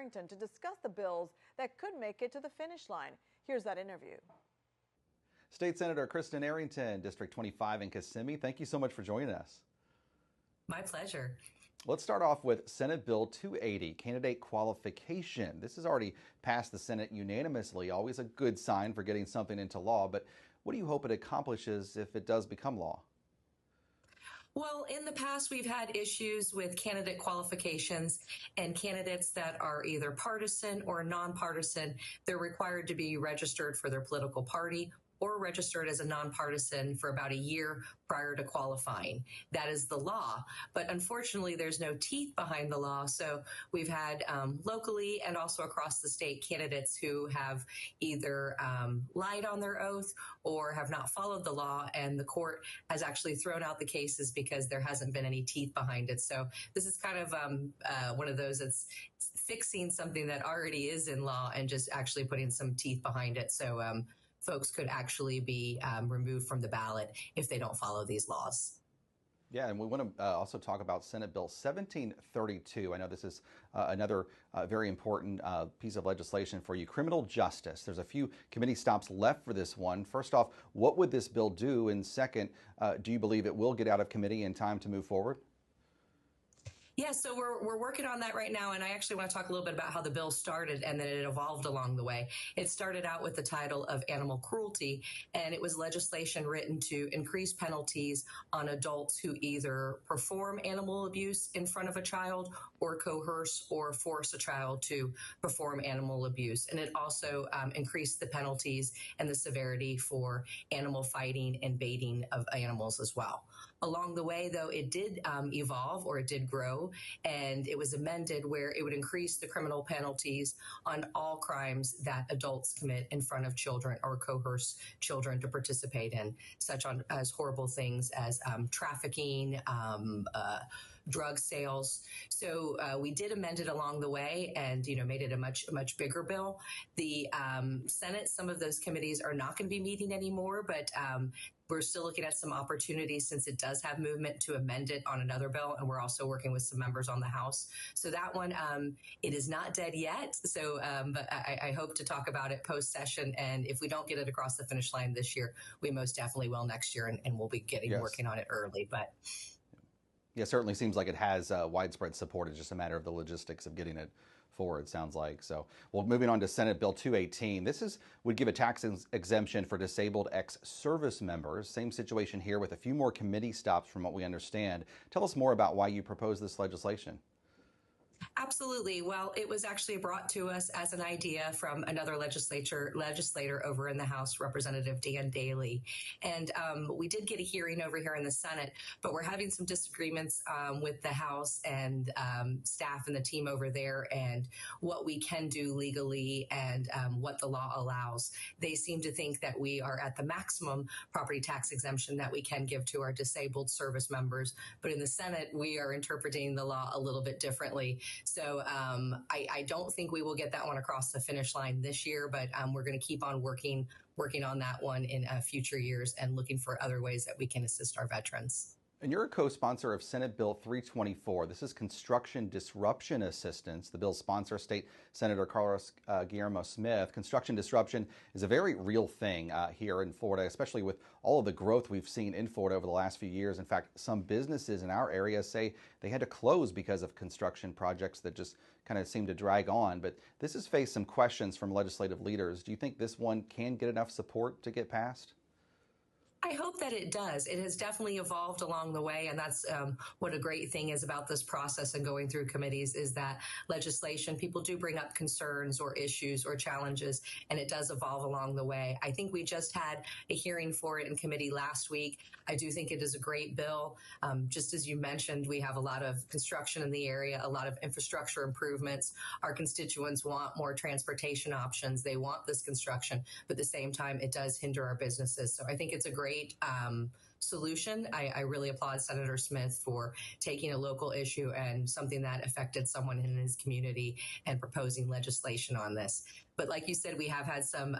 Arrington to discuss the bills that could make it to the finish line. Here's that interview. State Senator Kristen Arrington, District 25 in Kissimmee, thank you so much for joining us. My pleasure. Let's start off with Senate Bill 280, candidate qualification. This has already passed the Senate unanimously, always a good sign for getting something into law. But what do you hope it accomplishes if it does become law? Well, in the past, we've had issues with candidate qualifications and candidates that are either partisan or nonpartisan. They're required to be registered for their political party or registered as a nonpartisan for about a year prior to qualifying. That is the law. But unfortunately, there's no teeth behind the law. So we've had locally and also across the state candidates who have either lied on their oath or have not followed the law. And the court has actually thrown out the cases because there hasn't been any teeth behind it. So this is kind of one of those that's fixing something that already is in law and just actually putting some teeth behind it. So folks could actually be removed from the ballot if they don't follow these laws. Yeah, and we want to also talk about Senate Bill 1732. I know this is another very important piece of legislation for you. Criminal justice. There's a few committee stops left for this one. First off, what would this bill do? And second, do you believe it will get out of committee in time to move forward? Yeah, so we're working on that right now, and I actually want to talk a little bit about how the bill started and then it evolved along the way. It started out with the title of animal cruelty, and it was legislation written to increase penalties on adults who either perform animal abuse in front of a child or coerce or force a child to perform animal abuse. And it also increased the penalties and the severity for animal fighting and baiting of animals as well. Along the way, though, it did evolve, or it did grow, and it was amended where it would increase the criminal penalties on all crimes that adults commit in front of children or coerce children to participate in, such as horrible things as trafficking, drug sales. So we did amend it along the way and, made it a much bigger bill. The Senate, some of those committees are not going to be meeting anymore, but we're still looking at some opportunities since it does have movement to amend it on another bill. And we're also working with some members on the House. So that one, it is not dead yet. So, but I hope to talk about it post-session. And if we don't get it across the finish line this year, we most definitely will next year. And we'll be working on it early. But yeah, it certainly seems like it has widespread support. It's just a matter of the logistics of getting it forward, sounds like. So, well, moving on to Senate Bill 218. This would give a tax exemption for disabled ex-service members. Same situation here with a few more committee stops from what we understand. Tell us more about why you propose this legislation. Absolutely. Well, it was actually brought to us as an idea from another legislator over in the House, Representative Dan Daly. And we did get a hearing over here in the Senate, but we're having some disagreements with the House and staff and the team over there and what we can do legally and what the law allows. They seem to think that we are at the maximum property tax exemption that we can give to our disabled service members. But in the Senate, we are interpreting the law a little bit differently. So I don't think we will get that one across the finish line this year, but we're going to keep on working on that one in future years and looking for other ways that we can assist our veterans. And you're a co-sponsor of Senate Bill 324. This is construction disruption assistance. The bill's sponsor, State Senator Carlos Guillermo Smith. Construction disruption is a very real thing here in Florida, especially with all of the growth we've seen in Florida over the last few years. In fact, some businesses in our area say they had to close because of construction projects that just kind of seem to drag on. But this has faced some questions from legislative leaders. Do you think this one can get enough support to get passed? I hope that it does. It has definitely evolved along the way, and that's what a great thing is about this process and going through committees is that legislation, people do bring up concerns or issues or challenges, and it does evolve along the way. I think we just had a hearing for it in committee last week. I do think it is a great bill. Just as you mentioned, we have a lot of construction in the area, a lot of infrastructure improvements. Our constituents want more transportation options. They want this construction, but at the same time, it does hinder our businesses. So I think it's a great solution. I really applaud Senator Smith for taking a local issue and something that affected someone in his community and proposing legislation on this. But like you said, we have had some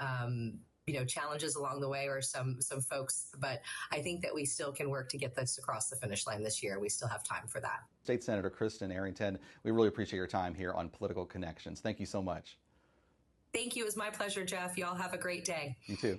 challenges along the way or some folks, but I think that we still can work to get this across the finish line this year. We still have time for that. State Senator Kristen Arrington, we really appreciate your time here on Political Connections. Thank you so much. Thank you. It was my pleasure, Jeff. Y'all have a great day. You too.